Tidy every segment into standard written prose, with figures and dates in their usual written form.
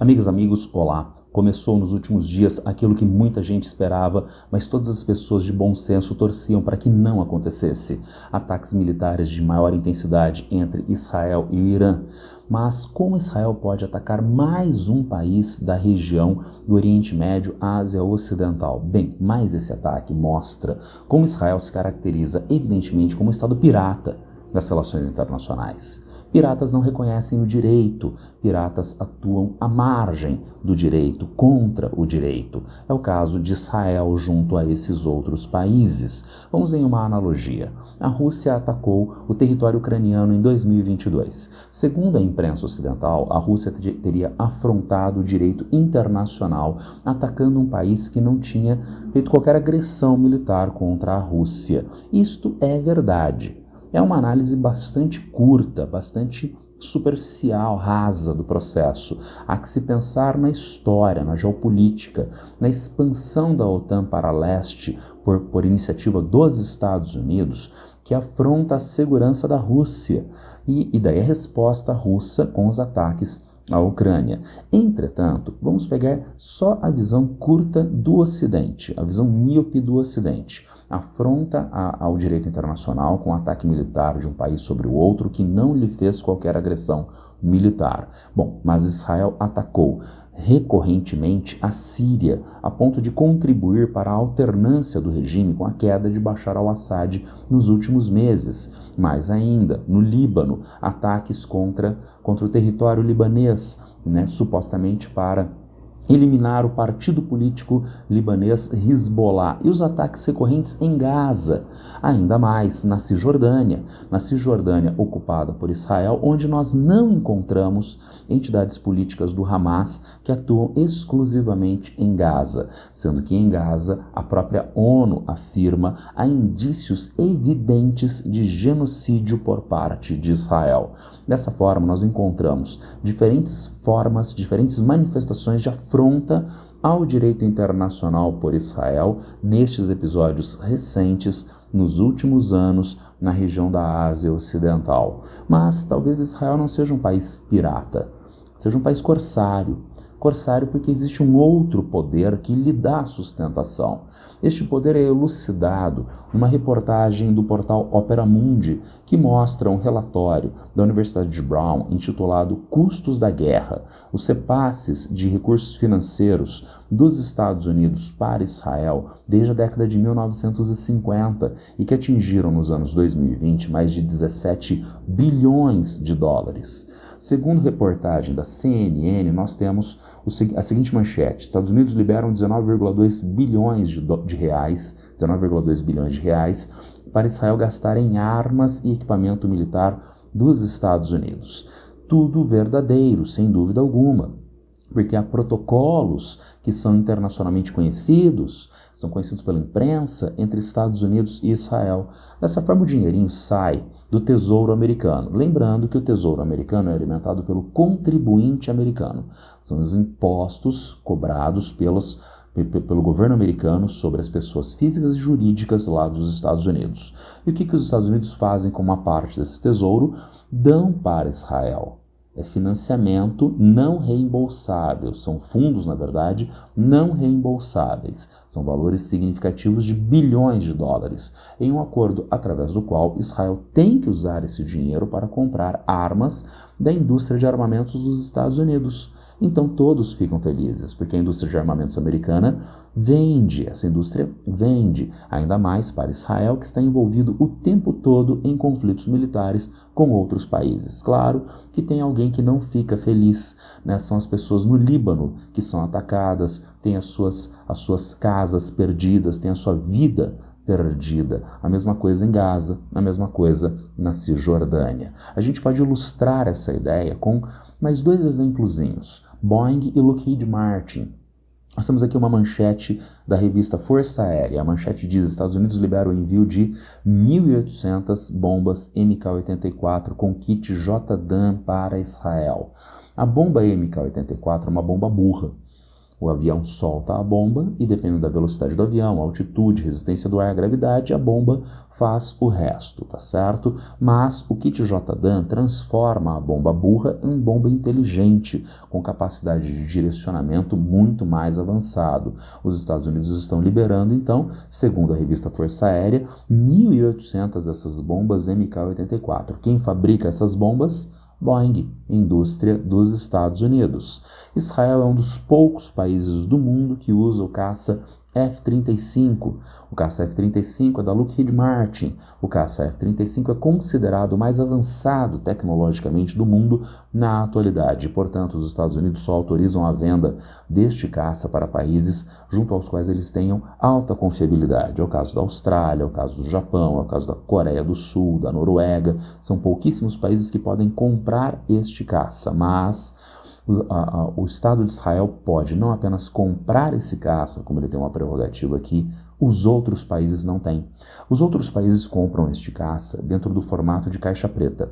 Amigas, amigos, olá! Começou nos últimos dias aquilo que muita gente esperava, mas todas as pessoas de bom senso torciam para que não acontecesse. Ataques militares de maior intensidade entre Israel e o Irã. Mas como Israel pode atacar mais um país da região do Oriente Médio, Ásia Ocidental? Bem, mais esse ataque mostra como Israel se caracteriza evidentemente como um Estado pirata das relações internacionais. Piratas não reconhecem o direito, piratas atuam à margem do direito, contra o direito. É o caso de Israel junto a esses outros países. Vamos em uma analogia. A Rússia atacou o território ucraniano em 2022. Segundo a imprensa ocidental, a Rússia teria afrontado o direito internacional, atacando um país que não tinha feito qualquer agressão militar contra a Rússia. Isto é verdade. É uma análise bastante curta, bastante superficial, rasa do processo. Há que se pensar na história, na geopolítica, na expansão da OTAN para leste por iniciativa dos Estados Unidos, que afronta a segurança da Rússia, e daí a resposta russa com os ataques à Ucrânia. Entretanto, vamos pegar só a visão curta do Ocidente, a visão míope do Ocidente. Afronta ao direito internacional com o ataque militar de um país sobre o outro que não lhe fez qualquer agressão militar. Bom, mas Israel atacou recorrentemente a Síria, a ponto de contribuir para a alternância do regime com a queda de Bashar al-Assad nos últimos meses. Mais ainda, no Líbano, ataques contra o território libanês, supostamente para eliminar o partido político libanês Hezbollah, e os ataques recorrentes em Gaza, ainda mais na Cisjordânia ocupada por Israel, onde nós não encontramos entidades políticas do Hamas que atuam exclusivamente em Gaza, sendo que em Gaza a própria ONU afirma há indícios evidentes de genocídio por parte de Israel. Dessa forma, nós encontramos diferentes formas, diferentes manifestações de afronta ao direito internacional por Israel nestes episódios recentes, nos últimos anos, na região da Ásia Ocidental. Mas talvez Israel não seja um país pirata, seja um país corsário. Corsário porque existe um outro poder que lhe dá sustentação. Este poder é elucidado numa reportagem do portal Opera Mundi, que mostra um relatório da Universidade de Brown intitulado Custos da Guerra, os repasses de recursos financeiros dos Estados Unidos para Israel desde a década de 1950 e que atingiram nos anos 2020 mais de 17 bilhões de dólares. Segundo reportagem da CNN, nós temos a seguinte manchete: Estados Unidos liberam 19,2 bilhões de reais para Israel gastar em armas e equipamento militar dos Estados Unidos. Tudo verdadeiro, sem dúvida alguma, porque há protocolos que são internacionalmente conhecidos, são conhecidos pela imprensa, entre Estados Unidos e Israel. Dessa forma, o dinheirinho sai do Tesouro Americano. Lembrando que o Tesouro Americano é alimentado pelo contribuinte americano. São os impostos cobrados pelo governo americano sobre as pessoas físicas e jurídicas lá dos Estados Unidos. E o que os Estados Unidos fazem com uma parte desse tesouro? Dão para Israel. É financiamento não reembolsável, são fundos, na verdade, não reembolsáveis. São valores significativos de bilhões de dólares, em um acordo através do qual Israel tem que usar esse dinheiro para comprar armas da indústria de armamentos dos Estados Unidos. Então todos ficam felizes, porque a indústria de armamentos americana essa indústria vende, ainda mais para Israel, que está envolvido o tempo todo em conflitos militares com outros países. Claro que tem alguém que não fica feliz, são as pessoas no Líbano que são atacadas, têm as suas casas perdidas, têm a sua vida perdida. A mesma coisa em Gaza, a mesma coisa na Cisjordânia. A gente pode ilustrar essa ideia com mais dois exemplozinhos: Boeing e Lockheed Martin. Nós temos aqui uma manchete da revista Força Aérea. A manchete diz: Estados Unidos libera o envio de 1.800 bombas MK-84 com kit JDAM para Israel. A bomba MK-84 é uma bomba burra. O avião solta a bomba e, dependendo da velocidade do avião, altitude, resistência do ar, gravidade, a bomba faz o resto, tá certo? Mas o kit JDAM transforma a bomba burra em bomba inteligente, com capacidade de direcionamento muito mais avançado. Os Estados Unidos estão liberando, então, segundo a revista Força Aérea, 1.800 dessas bombas MK-84. Quem fabrica essas bombas? Boeing, indústria dos Estados Unidos. Israel é um dos poucos países do mundo que usa o caça F-35. O caça F-35 é da Lockheed Martin. O caça F-35 é considerado o mais avançado tecnologicamente do mundo na atualidade. Portanto, os Estados Unidos só autorizam a venda deste caça para países junto aos quais eles tenham alta confiabilidade. É o caso da Austrália, é o caso do Japão, é o caso da Coreia do Sul, da Noruega. São pouquíssimos países que podem comprar este caça, mas o Estado de Israel pode não apenas comprar esse caça, como ele tem uma prerrogativa aqui, os outros países não têm. Os outros países compram este caça dentro do formato de caixa preta.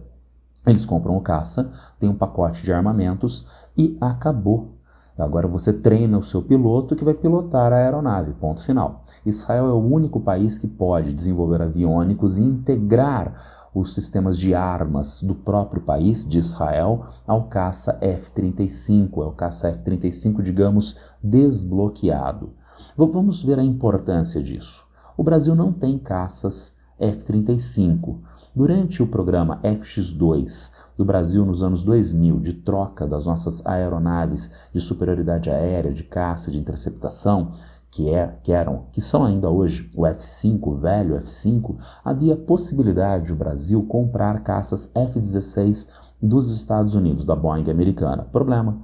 Eles compram o caça, tem um pacote de armamentos e acabou. Agora você treina o seu piloto que vai pilotar a aeronave, ponto final. Israel é o único país que pode desenvolver aviônicos e integrar os sistemas de armas do próprio país, de Israel, ao caça F-35. É o caça F-35, digamos, desbloqueado. Vamos ver a importância disso. O Brasil não tem caças F-35. Durante o programa FX2 do Brasil nos anos 2000, de troca das nossas aeronaves de superioridade aérea, de caça, de interceptação, que são ainda hoje o F-5, o velho F-5, havia possibilidade de o Brasil comprar caças F-16 dos Estados Unidos, da Boeing americana. Problema,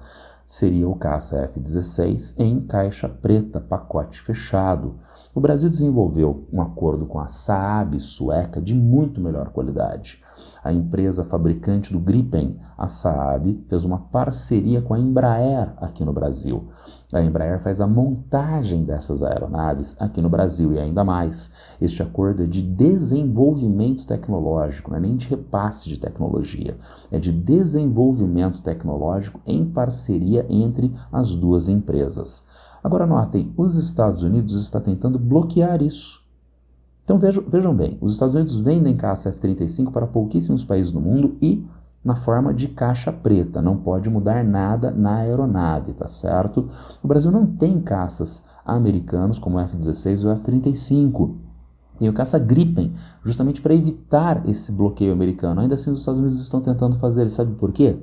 seria o caça F-16 em caixa preta, pacote fechado. O Brasil desenvolveu um acordo com a Saab sueca de muito melhor qualidade. A empresa fabricante do Gripen, a Saab, fez uma parceria com a Embraer aqui no Brasil. A Embraer faz a montagem dessas aeronaves aqui no Brasil e ainda mais. Este acordo é de desenvolvimento tecnológico, não é nem de repasse de tecnologia, é de desenvolvimento tecnológico em parceria entre as duas empresas. Agora notem, os Estados Unidos estão tentando bloquear isso. Então vejam bem, os Estados Unidos vendem caça F-35 para pouquíssimos países no mundo e na forma de caixa preta, não pode mudar nada na aeronave, tá certo? O Brasil não tem caças americanos como o F-16 e o F-35. Tem o caça Gripen, justamente para evitar esse bloqueio americano. Ainda assim, os Estados Unidos estão tentando fazer. Sabe por quê?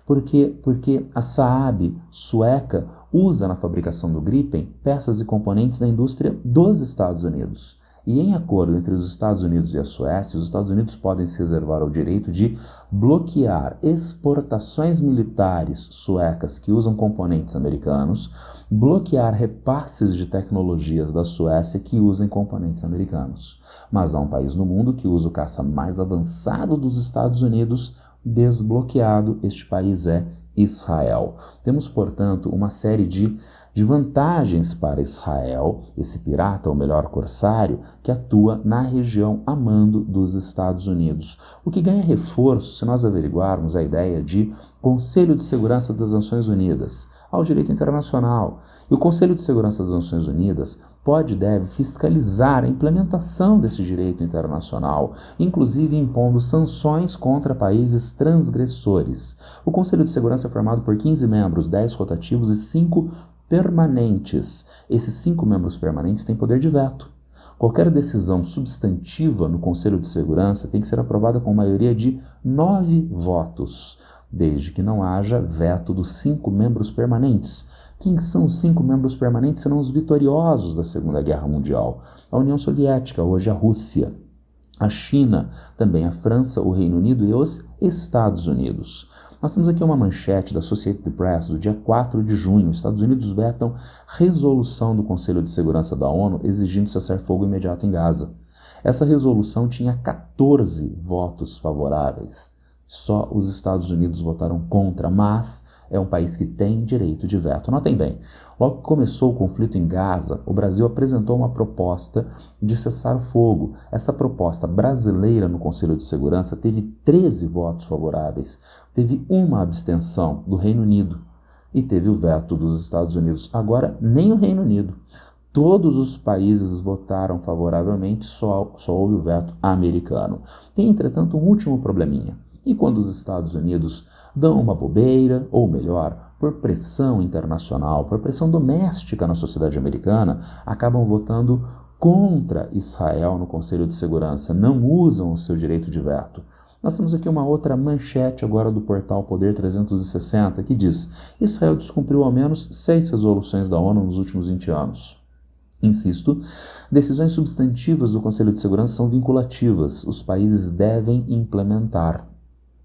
Porque a Saab sueca usa na fabricação do Gripen peças e componentes da indústria dos Estados Unidos. E em acordo entre os Estados Unidos e a Suécia, os Estados Unidos podem se reservar o direito de bloquear exportações militares suecas que usam componentes americanos, bloquear repasses de tecnologias da Suécia que usem componentes americanos. Mas há um país no mundo que usa o caça mais avançado dos Estados Unidos desbloqueado. Este país é Israel. Temos, portanto, uma série de vantagens para Israel, esse pirata, ou melhor, corsário, que atua na região a mando dos Estados Unidos. O que ganha reforço se nós averiguarmos a ideia de Conselho de Segurança das Nações Unidas, ao direito internacional. E o Conselho de Segurança das Nações Unidas pode e deve fiscalizar a implementação desse direito internacional, inclusive impondo sanções contra países transgressores. O Conselho de Segurança é formado por 15 membros, 10 rotativos e 5 permanentes. Esses 5 membros permanentes têm poder de veto. Qualquer decisão substantiva no Conselho de Segurança tem que ser aprovada com maioria de 9 votos, desde que não haja veto dos 5 membros permanentes. Quem são os 5 membros permanentes serão os vitoriosos da Segunda Guerra Mundial. A União Soviética, hoje a Rússia, a China, também a França, o Reino Unido e os Estados Unidos. Nós temos aqui uma manchete da Associated Press do dia 4 de junho. Os Estados Unidos vetam resolução do Conselho de Segurança da ONU exigindo cessar-fogo imediato em Gaza. Essa resolução tinha 14 votos favoráveis. Só os Estados Unidos votaram contra, mas é um país que tem direito de veto. Notem bem, logo que começou o conflito em Gaza, o Brasil apresentou uma proposta de cessar-fogo. Essa proposta brasileira no Conselho de Segurança teve 13 votos favoráveis, teve uma abstenção do Reino Unido. e teve o veto dos Estados Unidos. Agora, nem o Reino Unido. Todos os países votaram favoravelmente, só houve o veto americano. Tem, entretanto, um último probleminha. E quando os Estados Unidos dão uma bobeira, ou melhor, por pressão internacional, por pressão doméstica na sociedade americana, acabam votando contra Israel no Conselho de Segurança, não usam o seu direito de veto. Nós temos aqui uma outra manchete agora do portal Poder 360 que diz: Israel descumpriu ao menos 6 resoluções da ONU nos últimos 20 anos. Insisto, decisões substantivas do Conselho de Segurança são vinculativas, os países devem implementar.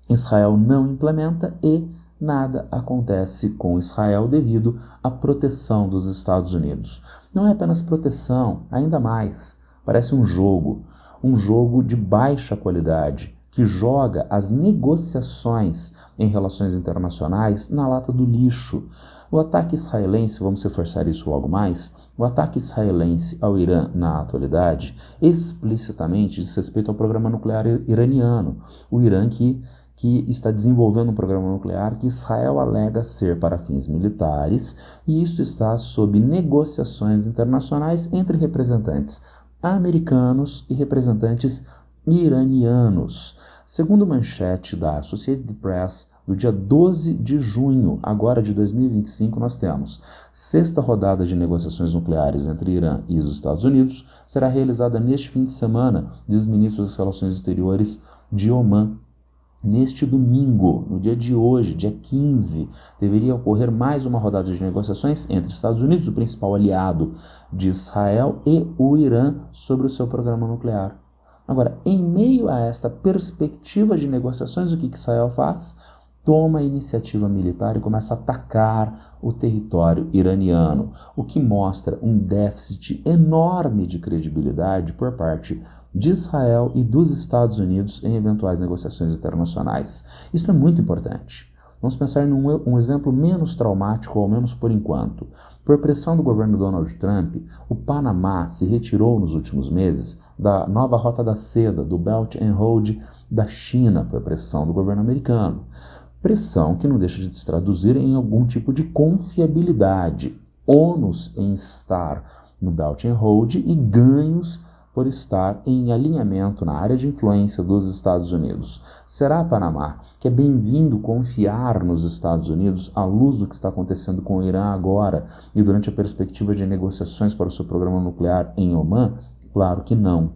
Israel não implementa e nada acontece com Israel devido à proteção dos Estados Unidos. Não é apenas proteção, ainda mais, parece um jogo de baixa qualidade, que joga as negociações em relações internacionais na lata do lixo. O ataque israelense, vamos reforçar isso logo mais, o ataque israelense ao Irã na atualidade explicitamente diz respeito ao programa nuclear iraniano. O Irã que está desenvolvendo um programa nuclear que Israel alega ser para fins militares, e isso está sob negociações internacionais entre representantes americanos e representantes iranianos. Segundo manchete da Associated Press, no dia 12 de junho, agora de 2025, nós temos: sexta rodada de negociações nucleares entre Irã e os Estados Unidos será realizada neste fim de semana, diz o ministro das Relações Exteriores de Omã. Neste domingo, no dia de hoje, dia 15, deveria ocorrer mais uma rodada de negociações entre Estados Unidos, o principal aliado de Israel, e o Irã sobre o seu programa nuclear. Agora, em meio a esta perspectiva de negociações, o que Israel faz? Toma a iniciativa militar e começa a atacar o território iraniano, o que mostra um déficit enorme de credibilidade por parte de Israel e dos Estados Unidos em eventuais negociações internacionais. Isso é muito importante. Vamos pensar num exemplo menos traumático, ao menos por enquanto. Por pressão do governo Donald Trump, o Panamá se retirou nos últimos meses da nova Rota da Seda, do Belt and Road da China, por pressão do governo americano. Pressão que não deixa de se traduzir em algum tipo de confiabilidade, ônus em estar no Belt and Road e ganhos por estar em alinhamento na área de influência dos Estados Unidos. Será, Panamá, que é bem-vindo confiar nos Estados Unidos à luz do que está acontecendo com o Irã agora e durante a perspectiva de negociações para o seu programa nuclear em Omã? Claro que não.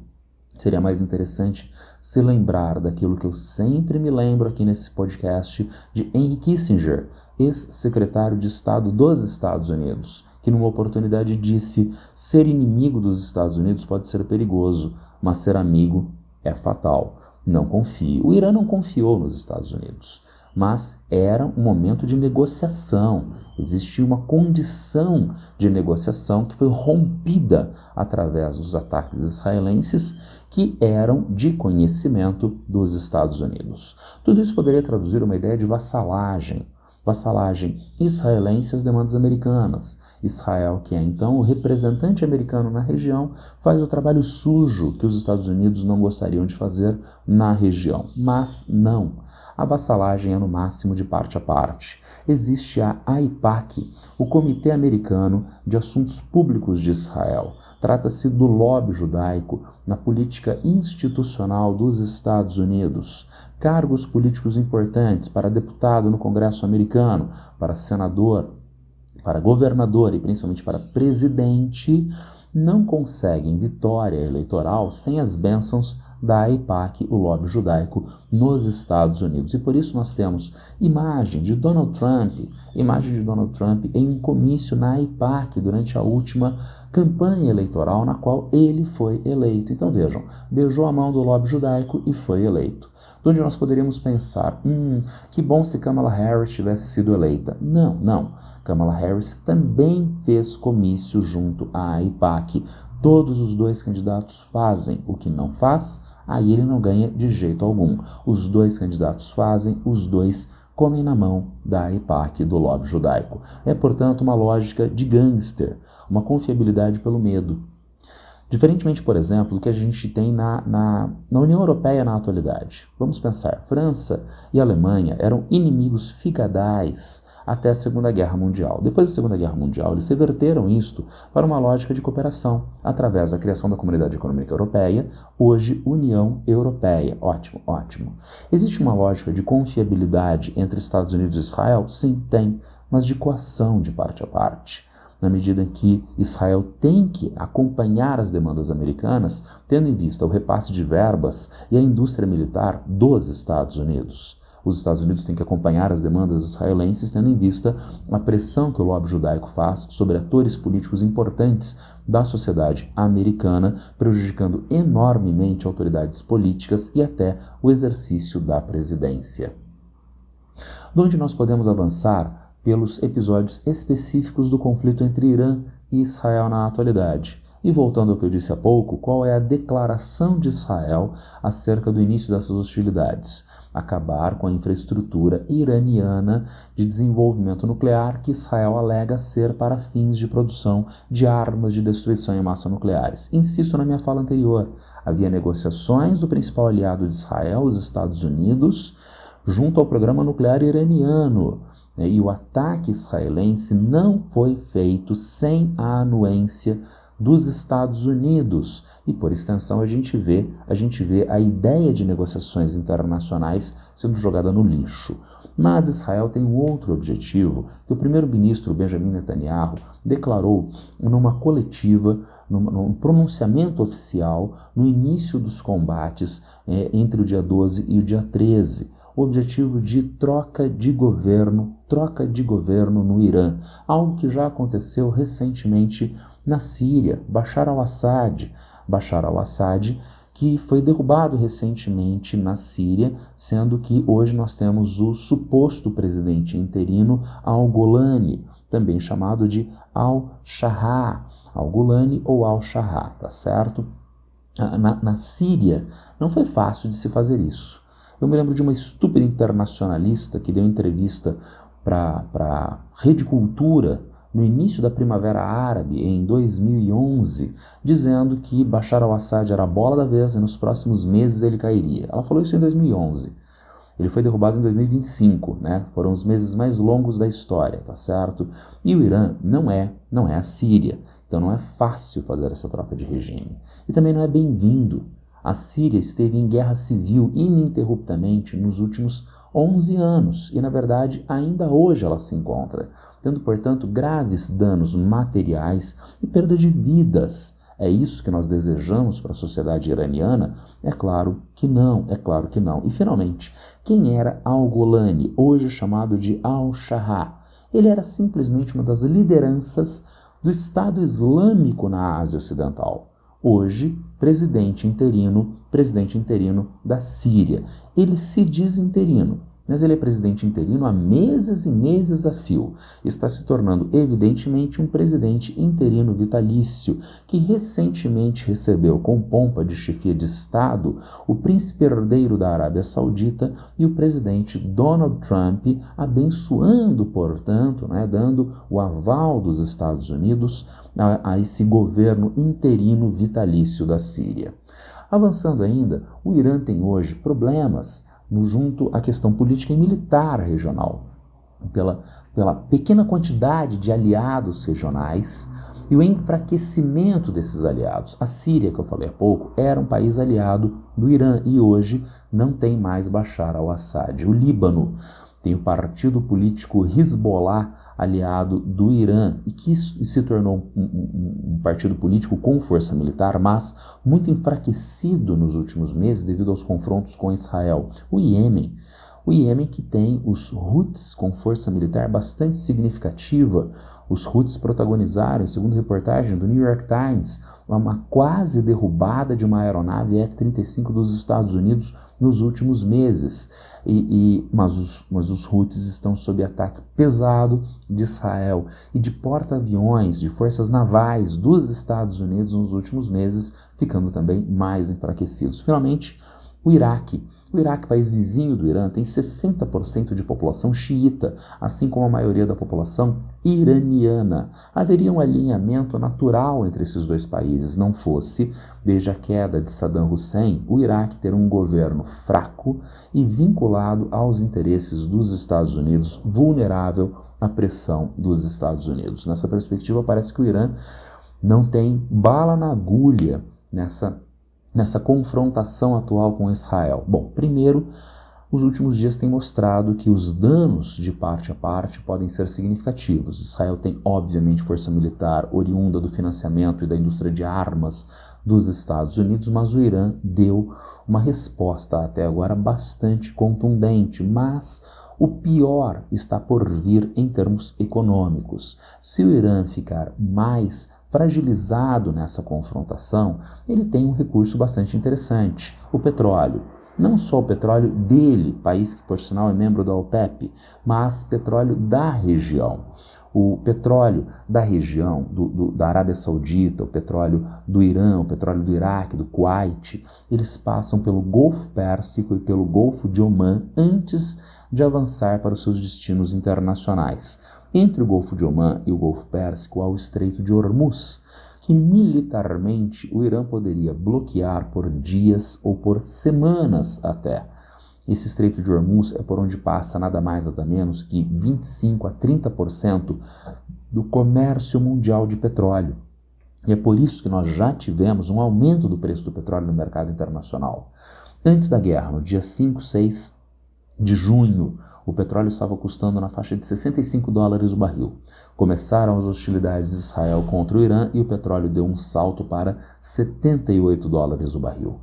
Seria mais interessante se lembrar daquilo que eu sempre me lembro aqui nesse podcast de Henry Kissinger, ex-secretário de Estado dos Estados Unidos, que numa oportunidade disse: ser inimigo dos Estados Unidos pode ser perigoso, mas ser amigo é fatal. Não confie. O Irã não confiou nos Estados Unidos, mas era um momento de negociação. Existia uma condição de negociação que foi rompida através dos ataques israelenses que eram de conhecimento dos Estados Unidos. Tudo isso poderia traduzir uma ideia de vassalagem. Vassalagem israelense às demandas americanas. Israel, que é então o representante americano na região, faz o trabalho sujo que os Estados Unidos não gostariam de fazer na região. Mas não. A vassalagem é no máximo de parte a parte. Existe a AIPAC, o Comitê Americano de Assuntos Públicos de Israel. Trata-se do lobby judaico na política institucional dos Estados Unidos. Cargos políticos importantes para deputado no Congresso americano, para senador, para governador e principalmente para presidente, não conseguem vitória eleitoral sem as bênçãos da AIPAC, o lobby judaico, nos Estados Unidos. E por isso nós temos imagem de Donald Trump em um comício na AIPAC durante a última campanha eleitoral na qual ele foi eleito. Então vejam, beijou a mão do lobby judaico e foi eleito. De onde nós poderíamos pensar, que bom se Kamala Harris tivesse sido eleita. Não. Kamala Harris também fez comício junto à AIPAC. Todos os dois candidatos fazem. O que não faz, aí ele não ganha de jeito algum. Os dois candidatos fazem, os dois comem na mão da AIPAC, do lobby judaico. É, portanto, uma lógica de gangster, uma confiabilidade pelo medo. Diferentemente, por exemplo, do que a gente tem na União Europeia na atualidade. Vamos pensar, França e Alemanha eram inimigos figadais até a Segunda Guerra Mundial. Depois da Segunda Guerra Mundial, eles reverteram isto para uma lógica de cooperação, através da criação da Comunidade Econômica Europeia, hoje União Europeia. Ótimo, ótimo. Existe uma lógica de confiabilidade entre Estados Unidos e Israel? Sim, tem, mas de coação de parte a parte. Na medida em que Israel tem que acompanhar as demandas americanas, tendo em vista o repasse de verbas e a indústria militar dos Estados Unidos. Os Estados Unidos têm que acompanhar as demandas israelenses, tendo em vista a pressão que o lobby judaico faz sobre atores políticos importantes da sociedade americana, prejudicando enormemente autoridades políticas e até o exercício da presidência. De onde nós podemos avançar pelos episódios específicos do conflito entre Irã e Israel na atualidade. E voltando ao que eu disse há pouco, qual é a declaração de Israel acerca do início dessas hostilidades? Acabar com a infraestrutura iraniana de desenvolvimento nuclear que Israel alega ser para fins de produção de armas de destruição em massa nucleares. Insisto na minha fala anterior, havia negociações do principal aliado de Israel, os Estados Unidos, junto ao programa nuclear iraniano. E o ataque israelense não foi feito sem a anuência dos Estados Unidos. E, por extensão, a gente vê a ideia de negociações internacionais sendo jogada no lixo. Mas Israel tem um outro objetivo, que o primeiro-ministro Benjamin Netanyahu declarou numa coletiva, num pronunciamento oficial, no início dos combates entre o dia 12 e o dia 13. O objetivo de troca de governo no Irã, algo que já aconteceu recentemente na Síria. Bashar al-Assad, que foi derrubado recentemente na Síria, sendo que hoje nós temos o suposto presidente interino al-Golani, também chamado de al-Shahar, al-Golani ou al-Shahar, tá certo? Na Síria não foi fácil de se fazer isso. Eu me lembro de uma estúpida internacionalista que deu entrevista para a Rede Cultura no início da Primavera Árabe, em 2011, dizendo que Bashar al-Assad era a bola da vez e nos próximos meses ele cairia. Ela falou isso em 2011. Ele foi derrubado em 2025, né? Foram os meses mais longos da história, tá certo? E o Irã não é a Síria, então não é fácil fazer essa troca de regime. E também não é bem-vindo. A Síria esteve em guerra civil ininterruptamente nos últimos 11 anos e, na verdade, ainda hoje ela se encontra, tendo, portanto, graves danos materiais e perda de vidas. É isso que nós desejamos para a sociedade iraniana? É claro que não, é claro que não. E, finalmente, quem era al-Golani, hoje chamado de al-Shahar? Ele era simplesmente uma das lideranças do Estado Islâmico na Ásia Ocidental. Hoje, presidente interino da Síria. Ele se diz interino, mas ele é presidente interino há meses e meses a fio. Está se tornando, evidentemente, um presidente interino vitalício, que recentemente recebeu com pompa de chefia de Estado o príncipe herdeiro da Arábia Saudita e o presidente Donald Trump, abençoando, portanto, dando o aval dos Estados Unidos a esse governo interino vitalício da Síria. Avançando ainda, o Irã tem hoje problemas junto à questão política e militar regional, pela pequena quantidade de aliados regionais e o enfraquecimento desses aliados. A Síria, que eu falei há pouco, era um país aliado do Irã e hoje não tem mais Bashar al-Assad. O Líbano tem o partido político Hezbollah, aliado do Irã, e que se tornou um partido político com força militar, mas muito enfraquecido nos últimos meses devido aos confrontos com Israel. O Iêmen que tem os Houthis com força militar bastante significativa. Os Houthis protagonizaram, segundo reportagem do New York Times, uma quase derrubada de uma aeronave F-35 dos Estados Unidos nos últimos meses. Mas os Houthis estão sob ataque pesado de Israel e de porta-aviões, de forças navais dos Estados Unidos nos últimos meses, ficando também mais enfraquecidos. Finalmente, o Iraque, país vizinho do Irã, tem 60% de população xiita, assim como a maioria da população iraniana. Haveria um alinhamento natural entre esses dois países, não fosse, desde a queda de Saddam Hussein, o Iraque ter um governo fraco e vinculado aos interesses dos Estados Unidos, vulnerável a pressão dos Estados Unidos. Nessa perspectiva, parece que o Irã não tem bala na agulha nessa confrontação atual com Israel. Bom, primeiro, os últimos dias têm mostrado que os danos de parte a parte podem ser significativos. Israel tem, obviamente, força militar oriunda do financiamento e da indústria de armas dos Estados Unidos, mas o Irã deu uma resposta até agora bastante contundente, mas o pior está por vir em termos econômicos. Se o Irã ficar mais fragilizado nessa confrontação, ele tem um recurso bastante interessante, o petróleo. Não só o petróleo dele, país que por sinal é membro da OPEP, mas petróleo da região. O petróleo da região, da Arábia Saudita, o petróleo do Irã, o petróleo do Iraque, do Kuwait, eles passam pelo Golfo Pérsico e pelo Golfo de Omã antes de avançar para os seus destinos internacionais. Entre o Golfo de Omã e o Golfo Pérsico há o Estreito de Hormuz, que militarmente o Irã poderia bloquear por dias ou por semanas até. Esse Estreito de Hormuz é por onde passa nada mais nada menos que 25 a 30% do comércio mundial de petróleo. E é por isso que nós já tivemos um aumento do preço do petróleo no mercado internacional. Antes da guerra, no dia 5, 6 de junho, o petróleo estava custando na faixa de $65 o barril. Começaram as hostilidades de Israel contra o Irã e o petróleo deu um salto para $78 o barril.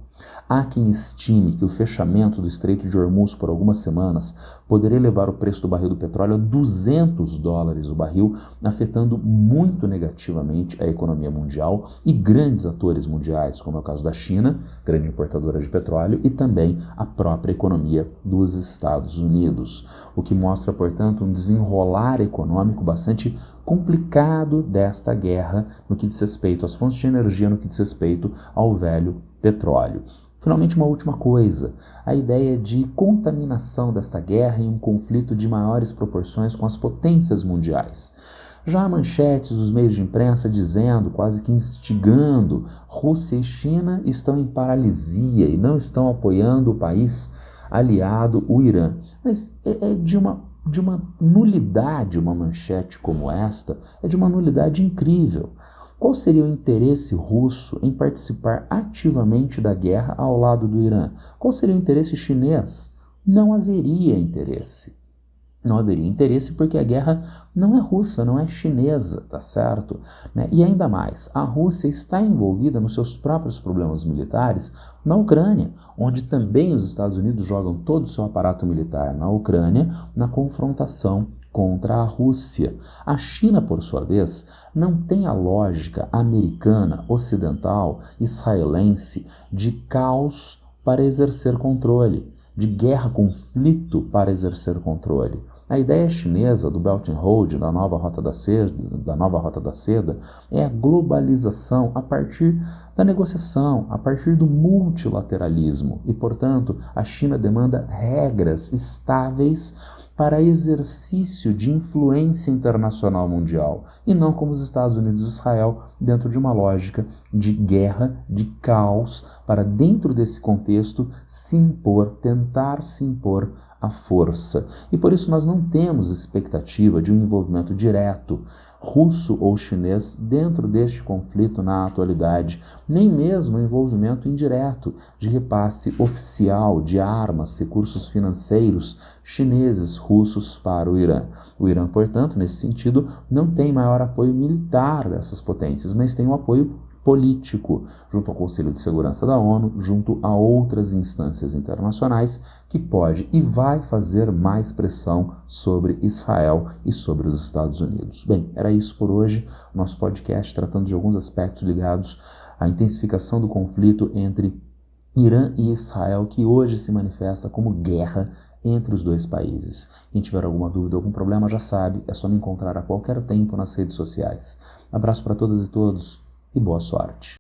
Há quem estime que o fechamento do Estreito de Hormuz por algumas semanas poderia levar o preço do barril do petróleo a $200 o barril, afetando muito negativamente a economia mundial e grandes atores mundiais, como é o caso da China, grande importadora de petróleo, e também a própria economia dos Estados Unidos, o que mostra, portanto, um desenrolar econômico bastante complicado desta guerra no que diz respeito às fontes de energia, no que diz respeito ao velho petróleo. Finalmente, uma última coisa, a ideia de contaminação desta guerra em um conflito de maiores proporções com as potências mundiais. Já há manchetes dos meios de imprensa dizendo, quase que instigando, Rússia e China estão em paralisia e não estão apoiando o país aliado, o Irã. Mas é de uma nulidade uma manchete como esta, é de uma nulidade incrível. Qual seria o interesse russo em participar ativamente da guerra ao lado do Irã? Qual seria o interesse chinês? Não haveria interesse. Não haveria interesse porque a guerra não é russa, não é chinesa, tá certo? E ainda mais, a Rússia está envolvida nos seus próprios problemas militares na Ucrânia, onde também os Estados Unidos jogam todo o seu aparato militar na Ucrânia na confrontação contra a Rússia. A China, por sua vez, não tem a lógica americana, ocidental, israelense de caos para exercer controle, de guerra, conflito para exercer controle. A ideia chinesa do Belt and Road, da nova Rota da Seda, é a globalização a partir da negociação, a partir do multilateralismo. E, portanto, a China demanda regras estáveis para exercício de influência internacional mundial, e não como os Estados Unidos e Israel, dentro de uma lógica de guerra, de caos, para dentro desse contexto se impor, tentar se impor à força. E por isso nós não temos expectativa de um envolvimento direto russo ou chinês dentro deste conflito na atualidade, nem mesmo um envolvimento indireto de repasse oficial de armas, recursos financeiros chineses, russos para o Irã. O Irã, portanto, nesse sentido, não tem maior apoio militar dessas potências, mas tem um apoio político, junto ao Conselho de Segurança da ONU, junto a outras instâncias internacionais, que pode e vai fazer mais pressão sobre Israel e sobre os Estados Unidos. Bem, era isso por hoje, nosso podcast tratando de alguns aspectos ligados à intensificação do conflito entre Irã e Israel, que hoje se manifesta como guerra entre os dois países. Quem tiver alguma dúvida, algum problema, já sabe, é só me encontrar a qualquer tempo nas redes sociais. Abraço para todas e todos e boa sorte.